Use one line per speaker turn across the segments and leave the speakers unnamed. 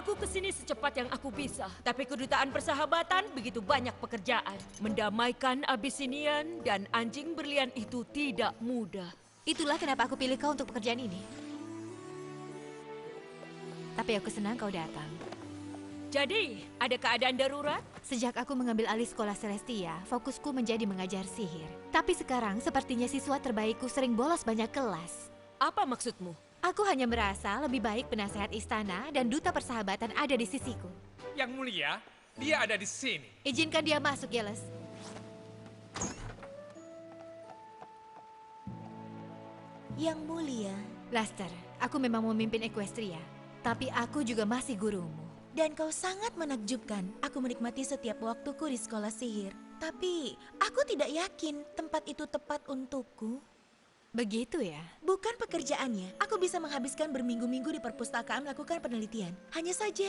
Aku kesini secepat yang aku bisa. Tapi kedutaan persahabatan begitu banyak pekerjaan. Mendamaikan Abyssinian dan anjing berlian itu tidak mudah.
Itulah kenapa aku pilih kau untuk pekerjaan ini. Tapi aku senang kau datang.
Jadi, ada keadaan darurat?
Sejak aku mengambil alih sekolah Celestia, fokusku menjadi mengajar sihir. Tapi sekarang sepertinya siswa terbaikku sering bolos banyak kelas.
Apa maksudmu?
Aku hanya merasa lebih baik penasehat istana dan duta persahabatan ada di sisiku.
Yang mulia, dia ada di sini.
Izinkan dia masuk, Yeles.
Yang mulia.
Laster, aku memang memimpin Equestria, tapi aku juga masih gurumu.
Dan kau sangat menakjubkan. Aku menikmati setiap waktuku di sekolah sihir. Tapi aku tidak yakin tempat itu tepat untukku.
Begitu ya?
Bukan pekerjaannya. Aku bisa menghabiskan berminggu-minggu di perpustakaan melakukan penelitian. Hanya saja,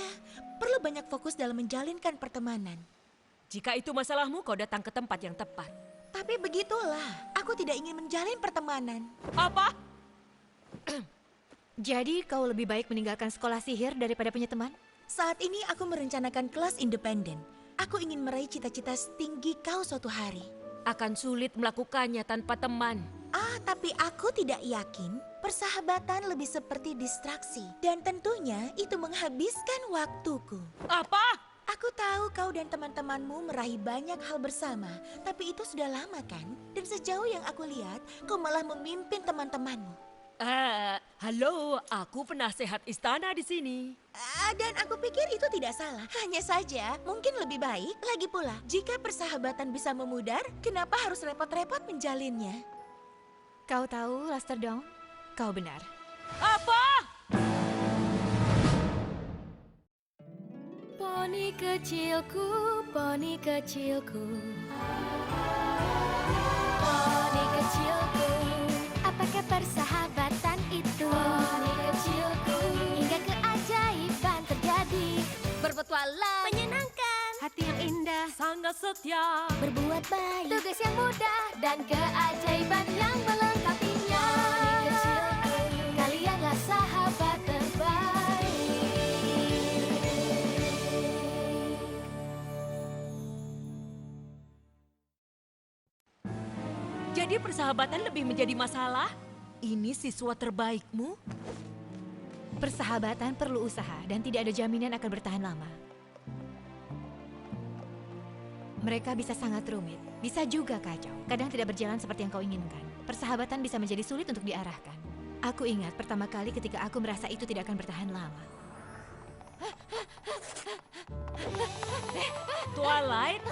perlu banyak fokus dalam menjalinkan pertemanan.
Jika itu masalahmu, kau datang ke tempat yang tepat.
Tapi begitulah, aku tidak ingin menjalin pertemanan.
Apa?
Jadi kau lebih baik meninggalkan sekolah sihir daripada punya teman?
Saat ini aku merencanakan kelas independen. Aku ingin meraih cita-cita setinggi kau suatu hari.
Akan sulit melakukannya tanpa teman.
Tapi aku tidak yakin persahabatan lebih seperti distraksi. Dan tentunya itu menghabiskan waktuku.
Apa?
Aku tahu kau dan teman-temanmu meraih banyak hal bersama. Tapi itu sudah lama kan? Dan sejauh yang aku lihat, kau malah memimpin teman-temanmu.
Halo, aku penasehat istana di sini.
Dan aku pikir itu tidak salah. Hanya saja, mungkin lebih baik. Lagi pula, jika persahabatan bisa memudar, kenapa harus repot-repot menjalinnya?
Kau tahu, Laster Dawn, kau benar.
Apa?
Poni kecilku, poni kecilku. Poni kecilku, apakah persahabatan itu? Poni kecilku, hingga keajaiban terjadi. Berpetualang, menyenangkan, hati yang indah,
Sangat setia.
berbuat baik, tugas yang mudah, dan keajaiban yang melengkapinya. Poni kecilku, kalianlah sahabat terbaik.
Jadi persahabatan lebih menjadi masalah? Ini siswa terbaikmu?
Persahabatan perlu usaha dan tidak ada jaminan akan bertahan lama. Mereka bisa sangat rumit, bisa juga kacau. Kadang tidak berjalan seperti yang kau inginkan. Persahabatan bisa menjadi sulit untuk diarahkan. Aku ingat pertama kali ketika aku merasa itu tidak akan bertahan lama.
Twilight,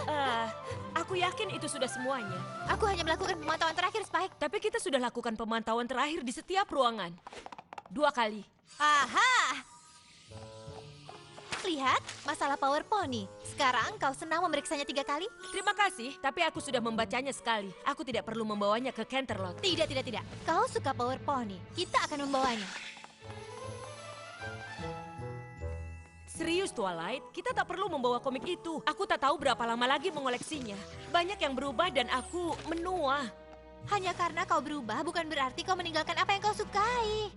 aku yakin itu sudah semuanya.
Aku hanya melakukan pemantauan terakhir, Spike.
Tapi kita sudah lakukan pemantauan terakhir di setiap ruangan. 2 kali.
Aha! Lihat, masalah Power Pony. Sekarang kau senang memeriksanya 3 kali?
Terima kasih, tapi aku sudah membacanya sekali. Aku tidak perlu membawanya ke Canterlot.
Tidak. Kau suka Power Pony. Kita akan membawanya.
Serius, Twilight, kita tak perlu membawa komik itu. Aku tak tahu berapa lama lagi mengoleksinya. Banyak yang berubah dan aku menua.
Hanya karena kau berubah bukan berarti kau meninggalkan apa yang kau sukai.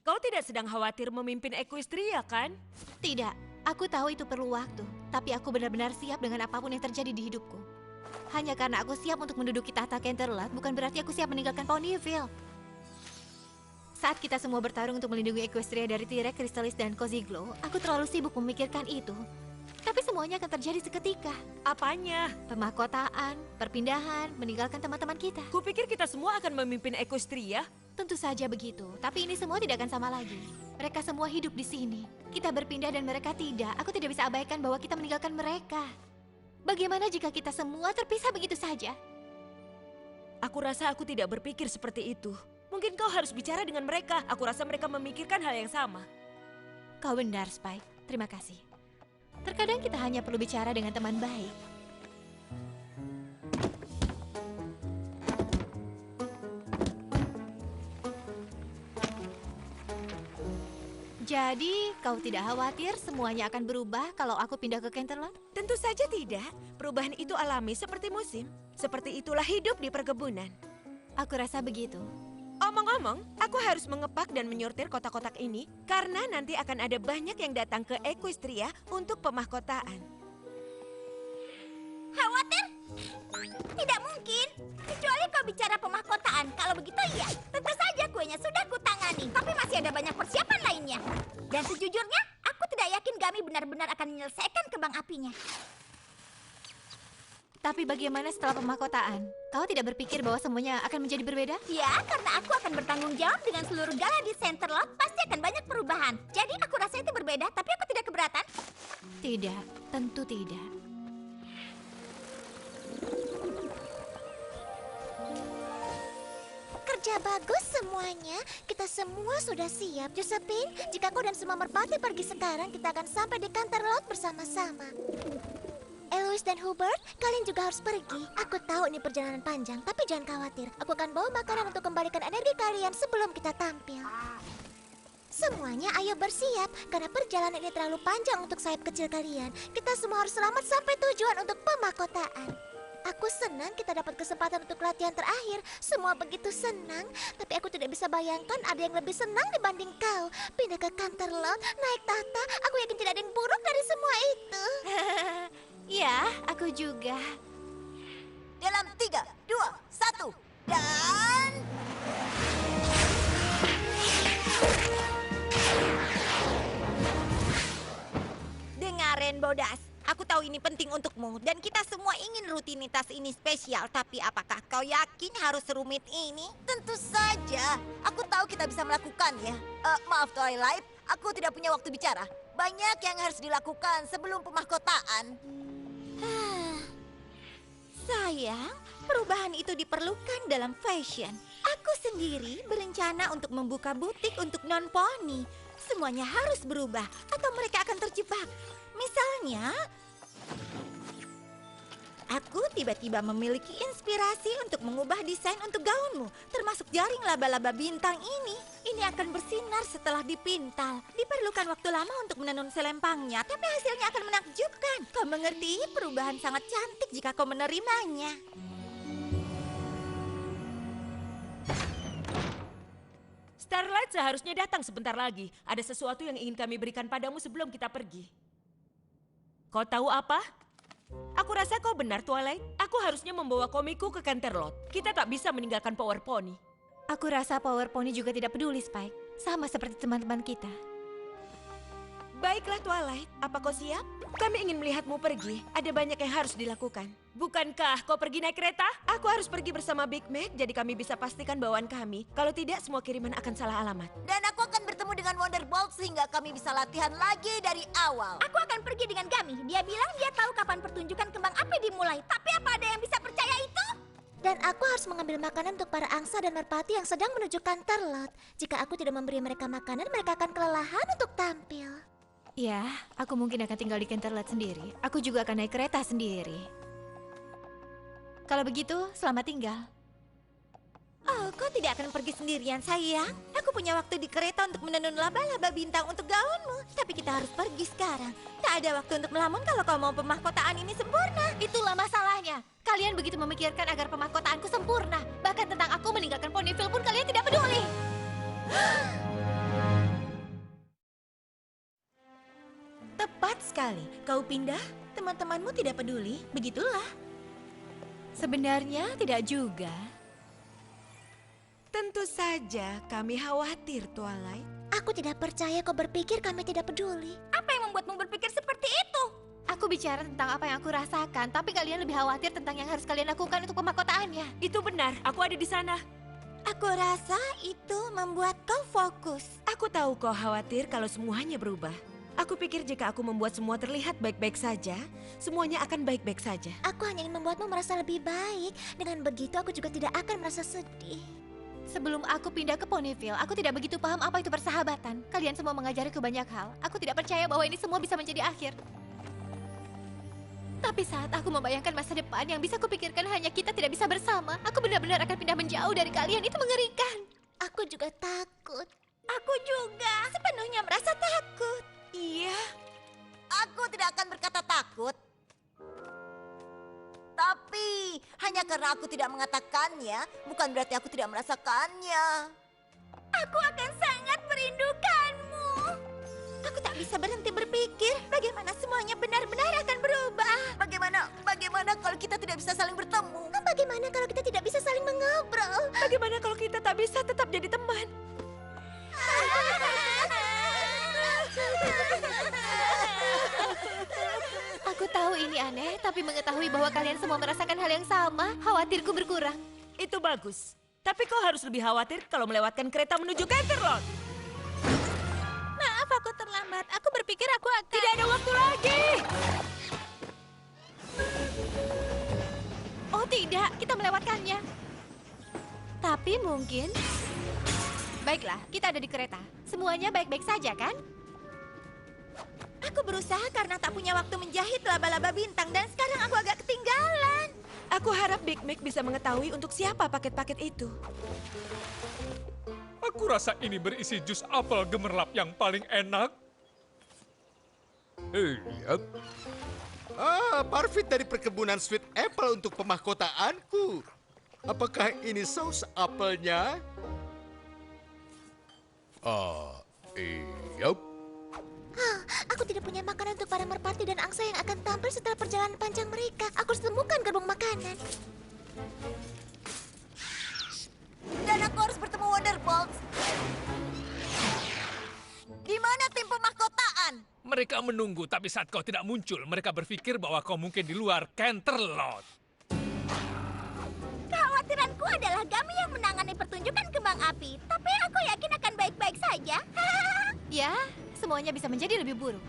Kau tidak sedang khawatir memimpin Equestria, kan?
Tidak, aku tahu itu perlu waktu. Tapi aku benar-benar siap dengan apapun yang terjadi di hidupku. Hanya karena aku siap untuk menduduki tahta Canterlot, bukan berarti aku siap meninggalkan Ponyville. Saat kita semua bertarung untuk melindungi Equestria dari T-Rex, Crystalis, dan Koziglo, aku terlalu sibuk memikirkan itu. Tapi semuanya akan terjadi seketika.
Apanya?
Pemahkotaan, perpindahan, meninggalkan teman-teman kita.
Kupikir kita semua akan memimpin Equestria.
Tentu saja begitu, tapi ini semua tidak akan sama lagi. Mereka semua hidup di sini. Kita berpindah dan mereka tidak. Aku tidak bisa abaikan bahwa kita meninggalkan mereka. Bagaimana jika kita semua terpisah begitu saja?
Aku rasa aku tidak berpikir seperti itu. Mungkin kau harus bicara dengan mereka. Aku rasa mereka memikirkan hal yang sama.
Kau benar, Spike. Terima kasih. Terkadang kita hanya perlu bicara dengan teman baik. Jadi, kau tidak khawatir semuanya akan berubah kalau aku pindah ke Canterlot?
Tentu saja tidak. Perubahan itu alami seperti musim. Seperti itulah hidup di perkebunan.
Aku rasa begitu.
Ngomong-ngomong, aku harus mengepak dan menyortir kotak-kotak ini karena nanti akan ada banyak yang datang ke Equestria untuk pemahkotaan.
Khawatir? Tidak mungkin. Kecuali kau bicara pemahkotaan. Kalau begitu iya, tentu saja kuenya sudah kutangani. Tapi masih ada banyak persiapan lainnya. Dan sejujurnya, aku tidak yakin Gami benar-benar akan menyelesaikan kembang apinya.
Tapi bagaimana setelah pemahkotaan? Kau tidak berpikir bahwa semuanya akan menjadi berbeda?
Ya, karena aku akan bertanggung jawab dengan seluruh gala di Centerlot, pasti akan banyak perubahan. Jadi aku rasa itu berbeda, tapi aku tidak keberatan.
Tidak, tentu tidak.
Kerja bagus semuanya. Kita semua sudah siap. Josephine, jika kau dan semua merpati pergi sekarang, kita akan sampai di Canterlot bersama-sama. Eloise dan Hubert, kalian juga harus pergi. Aku tahu ini perjalanan panjang, tapi jangan khawatir. Aku akan bawa makanan untuk kembalikan energi kalian sebelum kita tampil. Semuanya ayo bersiap, karena perjalanan ini terlalu panjang untuk sayap kecil kalian. Kita semua harus selamat sampai tujuan untuk pemahkotaan. Aku senang kita dapat kesempatan untuk latihan terakhir. Semua begitu senang, tapi aku tidak bisa bayangkan ada yang lebih senang dibanding kau. Pindah ke Canterlot, naik tahta, aku yakin tidak ada yang buruk dari semua itu.
Ya, aku juga.
Dalam 3, 2, 1, dan...
Dengar, Rainbow Dash. Aku tahu ini penting untukmu dan kita semua ingin rutinitas ini spesial. Tapi apakah kau yakin harus serumit ini?
Tentu saja. Aku tahu kita bisa melakukannya. Maaf Twilight, aku tidak punya waktu bicara. Banyak yang harus dilakukan sebelum pemahkotaan.
Sayang, perubahan itu diperlukan dalam fashion. Aku sendiri berencana untuk membuka butik untuk non-poni. Semuanya harus berubah atau mereka akan terjebak. Misalnya, aku tiba-tiba memiliki inspirasi untuk mengubah desain untuk gaunmu, termasuk jaring laba-laba bintang ini. Ini akan bersinar setelah dipintal. Diperlukan waktu lama untuk menenun selempangnya, tapi hasilnya akan menakjubkan. Kau mengerti, perubahan sangat cantik jika kau menerimanya.
Starlight seharusnya datang sebentar lagi. Ada sesuatu yang ingin kami berikan padamu sebelum kita pergi. Kau tahu apa? Aku rasa kau benar, Twilight. Aku harusnya membawa komikku ke Canterlot. Kita tak bisa meninggalkan Power Pony.
Aku rasa Power Pony juga tidak peduli, Spike. Sama seperti teman-teman kita.
Baiklah, Twilight. Apa kau siap? Kami ingin melihatmu pergi. Ada banyak yang harus dilakukan. Bukankah kau pergi naik kereta? Aku harus pergi bersama Big Mac, jadi kami bisa pastikan bawaan kami. Kalau tidak, semua kiriman akan salah alamat.
Dan aku akan bertemu dengan Wonderbolt sehingga kami bisa latihan lagi dari awal. Aku akan pergi dengan Gami. Dia bilang dia tahu kapan pertunjukan kembang api dimulai. Tapi apa ada yang bisa percaya itu?
Dan aku harus mengambil makanan untuk para angsa dan merpati yang sedang menuju Canterlot. Jika aku tidak memberi mereka makanan, mereka akan kelelahan untuk tampil.
Ya, aku mungkin akan tinggal di Canterlot sendiri. Aku juga akan naik kereta sendiri. Kalau begitu, selamat tinggal.
Oh, kau tidak akan pergi sendirian, sayang. Aku punya waktu di kereta untuk menenun laba-laba bintang untuk gaunmu. Tapi kita harus pergi sekarang. Tak ada waktu untuk melamun kalau kau mau pemahkotaan ini sempurna.
Itulah masalahnya. Kalian begitu memikirkan agar pemahkotaanku sempurna. Bahkan tentang aku meninggalkan Ponyville pun kalian tidak peduli.
Tepat sekali. Kau pindah, teman-temanmu tidak peduli. Begitulah.
Sebenarnya tidak juga.
Tentu saja kami khawatir, Twilight.
Aku tidak percaya kau berpikir kami tidak peduli.
Apa yang membuatmu berpikir seperti itu?
Aku bicara tentang apa yang aku rasakan, tapi kalian lebih khawatir tentang yang harus kalian lakukan untuk pemahkotaannya.
Itu benar, aku ada di sana.
Aku rasa itu membuat kau fokus.
Aku tahu kau khawatir kalau semuanya berubah. Aku pikir jika aku membuat semua terlihat baik-baik saja, semuanya akan baik-baik saja.
Aku hanya ingin membuatmu merasa lebih baik. Dengan begitu aku juga tidak akan merasa sedih.
Sebelum aku pindah ke Ponyville, aku tidak begitu paham apa itu persahabatan. Kalian semua mengajariku banyak hal. Aku tidak percaya bahwa ini semua bisa menjadi akhir. Tapi saat aku membayangkan masa depan yang bisa kupikirkan hanya kita tidak bisa bersama, aku benar-benar akan pindah menjauh dari kalian. Itu mengerikan.
Aku juga takut.
Aku juga sepenuhnya merasa takut.
Iya,
Aku tidak akan berkata takut. Tapi hanya karena aku tidak mengatakannya, bukan berarti aku tidak merasakannya. Aku akan sangat merindukanmu.
Aku tak bisa berhenti berpikir bagaimana semuanya benar-benar akan berubah. Bagaimana kalau kita tidak bisa saling bertemu?
Bagaimana kalau kita tidak bisa saling mengobrol?
Bagaimana kalau kita tak bisa tetap jadi teman?
Aku tahu ini aneh, tapi mengetahui bahwa kalian semua merasakan hal yang sama, khawatirku berkurang.
Itu bagus. Tapi kau harus lebih khawatir kalau melewatkan kereta menuju Canterlot.
Maaf, aku terlambat. Aku berpikir aku akan...
Tidak ada waktu lagi.
Oh tidak, kita melewatkannya. Tapi mungkin... Baiklah, kita ada di kereta. Semuanya baik-baik saja, kan?
Aku berusaha karena tak punya waktu menjahit laba-laba bintang dan sekarang aku agak ketinggalan.
Aku harap Big Mac bisa mengetahui untuk siapa paket-paket itu.
Aku rasa ini berisi jus apel gemerlap yang paling enak.
Iya. Parfit dari perkebunan sweet apple untuk pemahkotaanku. Apakah ini saus apelnya? Iya.
Aku tidak punya makanan untuk para merpati dan angsa yang akan tampil setelah perjalanan panjang mereka. Aku harus temukan gerbong makanan.
Dan aku harus bertemu Wonderbolts. Di mana tim pemahkotaan?
Mereka menunggu, tapi saat kau tidak muncul, mereka berpikir bahwa kau mungkin di luar Canterlot.
Kekhawatiranku adalah Gami yang menangani pertunjukan kembang api. Tapi aku yakin akan baik-baik saja.
Ya, semuanya bisa menjadi lebih buruk.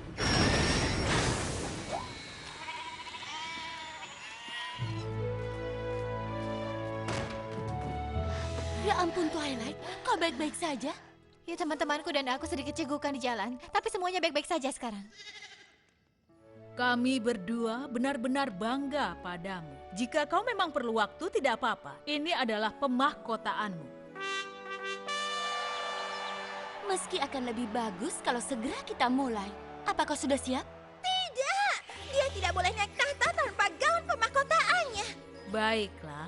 Ya ampun Twilight, kau baik-baik saja?
Ya, teman-temanku dan aku sedikit cegukan di jalan, tapi semuanya baik-baik saja sekarang.
Kami berdua benar-benar bangga padamu. Jika kau memang perlu waktu, tidak apa-apa. Ini adalah pemahkotaanmu.
Meski akan lebih bagus kalau segera kita mulai. Apa kau sudah siap?
Tidak, dia tidak boleh naik tahta tanpa gaun pemahkotaannya.
Baiklah.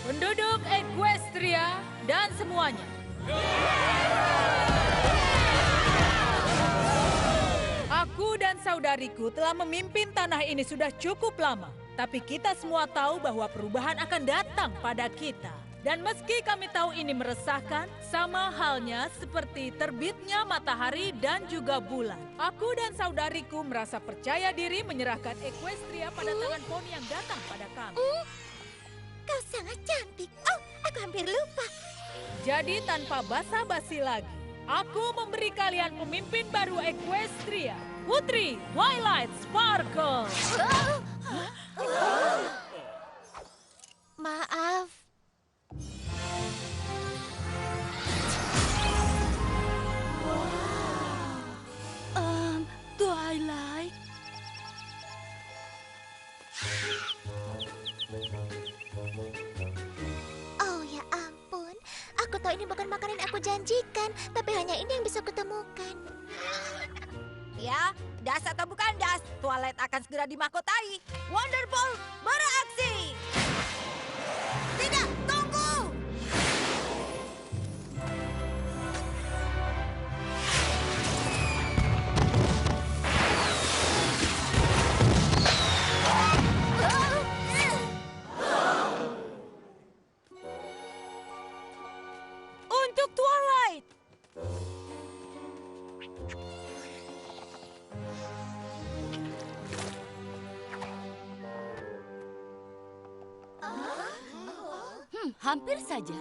Penduduk Equestria dan semuanya. Aku dan saudariku telah memimpin tanah ini sudah cukup lama. Tapi kita semua tahu bahwa perubahan akan datang pada kita. Dan meski kami tahu ini meresahkan, sama halnya seperti terbitnya matahari dan juga bulan. Aku dan saudariku merasa percaya diri menyerahkan Equestria pada tangan poni yang datang pada kami.
Kau sangat cantik. Oh, aku hampir lupa.
Jadi tanpa basa-basi lagi, aku memberi kalian pemimpin baru Equestria, Putri Twilight Sparkle.
Maaf.
Twilight.
Oh ya ampun, aku tahu ini bukan makanan yang aku janjikan, tapi hanya ini yang bisa kutemukan.
Ya, das atau bukan das, Twilight akan segera dimahkotai. Wonderbolt beraksi. Tidak, tunggu.
Untuk Twilight.
Hampir saja.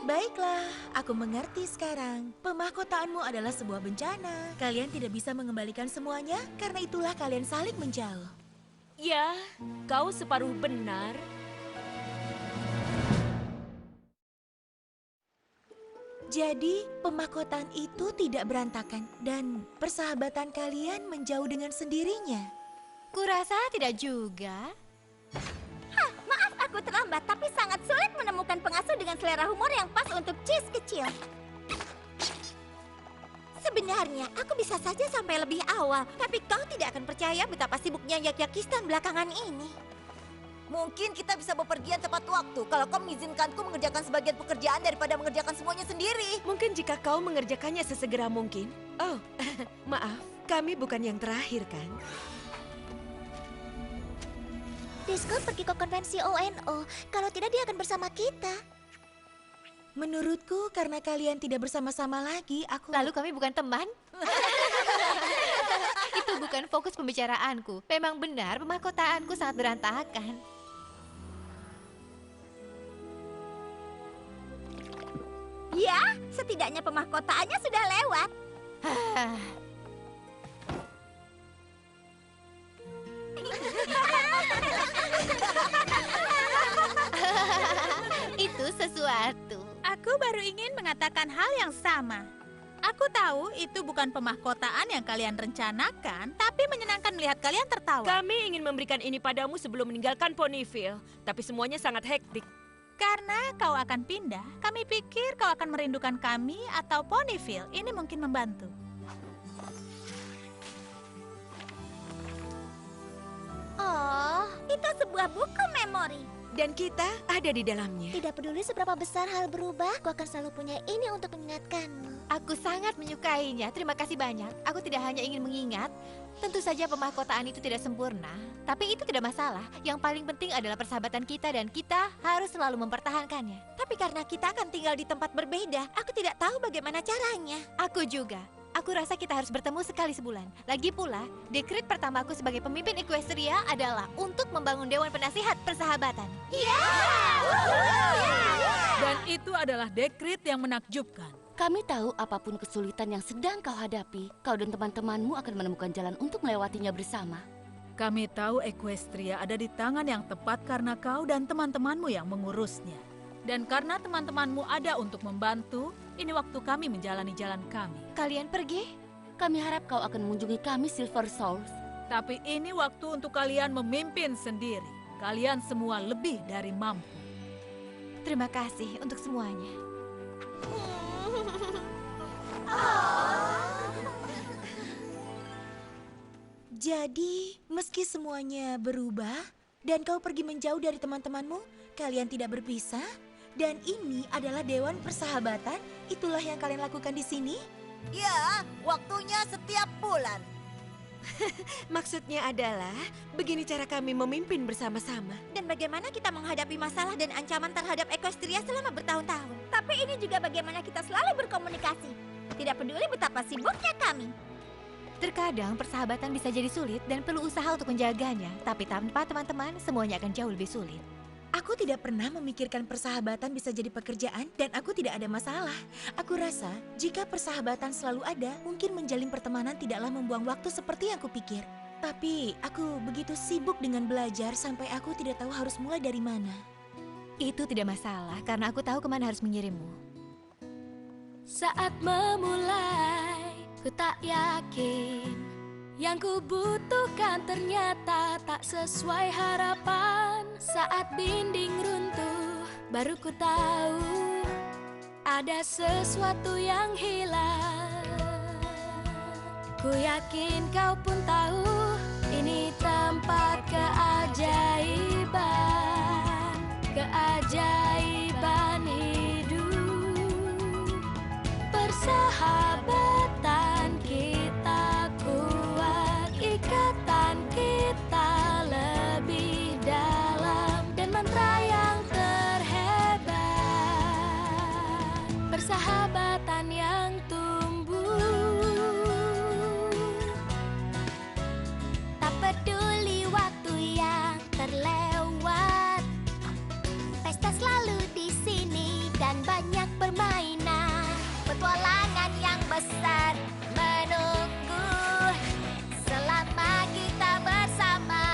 Baiklah, aku mengerti sekarang. Pemahkotaanmu adalah sebuah bencana. Kalian tidak bisa mengembalikan semuanya, karena itulah kalian saling menjauh.
Ya, kau separuh benar.
Jadi, pemahkotaan itu tidak berantakan, dan persahabatan kalian menjauh dengan sendirinya.
Kurasa tidak juga.
Maaf aku terlambat, tapi sangat sulit menemukan pengasuh dengan selera humor yang pas untuk cheese kecil.
Sebenarnya, aku bisa saja sampai lebih awal, tapi kau tidak akan percaya betapa sibuknya Yakyakistan belakangan ini. Mungkin kita bisa bepergian tepat waktu kalau kau mengizinkanku mengerjakan sebagian pekerjaan daripada mengerjakan semuanya sendiri.
Mungkin jika kau mengerjakannya sesegera mungkin. Oh, maaf, kami bukan yang terakhir kan?
Discord pergi ke konvensi ONO. Kalau tidak, dia akan bersama kita.
Menurutku, karena kalian tidak bersama-sama lagi, aku...
Lalu kami bukan teman? Itu bukan fokus pembicaraanku. Memang benar pemahkotaanku sangat berantakan.
Ya, setidaknya pemahkotaannya sudah lewat.
Itu sesuatu.
Aku baru ingin mengatakan hal yang sama. Aku tahu itu bukan pemahkotaan yang kalian rencanakan, tapi menyenangkan melihat kalian tertawa.
Kami ingin memberikan ini padamu sebelum meninggalkan Ponyville, tapi semuanya sangat hektik.
Karena kau akan pindah, kami pikir kau akan merindukan kami atau Ponyville. Ini mungkin membantu.
Oh, itu sebuah buku memori.
Dan kita ada di dalamnya.
Tidak peduli seberapa besar hal berubah, aku akan selalu punya ini untuk mengingatkanmu.
Aku sangat menyukainya. Terima kasih banyak. Aku tidak hanya ingin mengingat. Tentu saja pemahkotaan itu tidak sempurna. Tapi itu tidak masalah. Yang paling penting adalah persahabatan kita dan kita harus selalu mempertahankannya.
Tapi karena kita akan tinggal di tempat berbeda, aku tidak tahu bagaimana caranya.
Aku juga. Aku rasa kita harus bertemu sekali sebulan. Lagi pula, dekret pertamaku sebagai pemimpin Equestria adalah untuk membangun Dewan Penasihat Persahabatan.
Dan itu adalah dekret yang menakjubkan.
Kami tahu apapun kesulitan yang sedang kau hadapi, kau dan teman-temanmu akan menemukan jalan untuk melewatinya bersama.
Kami tahu Equestria ada di tangan yang tepat karena kau dan teman-temanmu yang mengurusnya. Dan karena teman-temanmu ada untuk membantu, ini waktu kami menjalani jalan kami.
Kalian pergi?
Kami harap kau akan mengunjungi kami Silver Souls.
Tapi ini waktu untuk kalian memimpin sendiri. Kalian semua lebih dari mampu.
Terima kasih untuk semuanya.
Jadi, meski semuanya berubah dan kau pergi menjauh dari teman-temanmu, kalian tidak berpisah. Dan ini adalah Dewan Persahabatan. Itulah yang kalian lakukan di sini?
Ya, waktunya setiap bulan.
Maksudnya adalah, begini cara kami memimpin bersama-sama.
Dan bagaimana kita menghadapi masalah dan ancaman terhadap Equestria selama bertahun-tahun.
Tapi ini juga bagaimana kita selalu berkomunikasi. Tidak peduli betapa sibuknya kami.
Terkadang persahabatan bisa jadi sulit dan perlu usaha untuk menjaganya. Tapi tanpa teman-teman, semuanya akan jauh lebih sulit.
Aku tidak pernah memikirkan persahabatan bisa jadi pekerjaan dan aku tidak ada masalah. Aku rasa jika persahabatan selalu ada, mungkin menjalin pertemanan tidaklah membuang waktu seperti yang kupikir. Tapi aku begitu sibuk dengan belajar sampai aku tidak tahu harus mulai dari mana.
Itu tidak masalah karena aku tahu kemana harus mengirimmu.
Saat memulai, ku tak yakin. Yang ku butuhkan ternyata tak sesuai harapan. Saat dinding runtuh, baru ku tahu ada sesuatu yang hilang. Ku yakin kau pun tahu ini tempat keajaiban. Keajaiban hidup. Persahabatan kita kuat, ikatan kita lebih dalam, dan mantra yang terhebat, persahabatan yang tumbuh. Tak peduli waktu yang terlewat, pesta selalu di sini dan banyak permainan, petualangan yang besar menunggu selama kita bersama.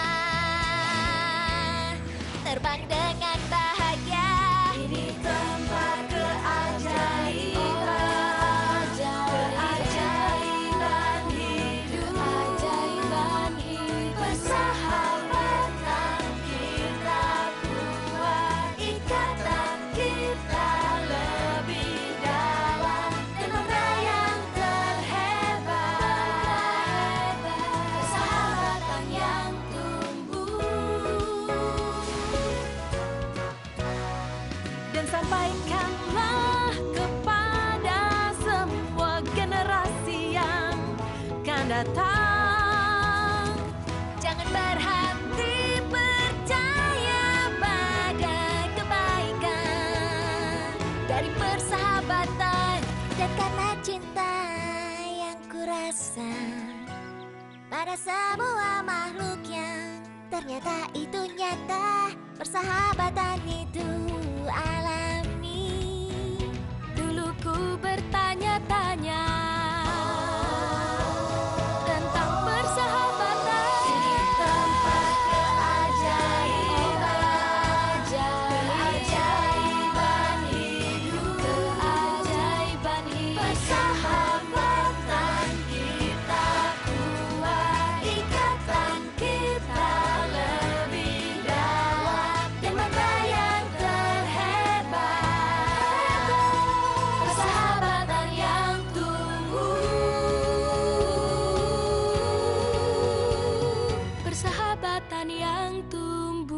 Terbang dengan bahagia, ini tempat keajaiban. Keajaiban hidup, keajaiban hidup. Persahabatan kita kuat, ikatan kita lebih dalam, dan mantra yang terhebat, persahabatan yang tumbuh. sampaikanlah kepada semua generasi yang akan datang. Jangan berhenti percaya pada kebaikan dari persahabatan.
Dan karena cinta yang kurasa pada sebuah makhluk yang ternyata itu nyata, persahabatan itu alami.
Dulu ku bertanya-tanya tentang persahabatan di tempat keajaiban, keajaiban hidup, keajaiban hidup. Persahabatan kita kuat, ikatan kita lebih dalam, dan mana yang terhebat? Persahabatan yang tumbuh, persahabatan yang tumbuh.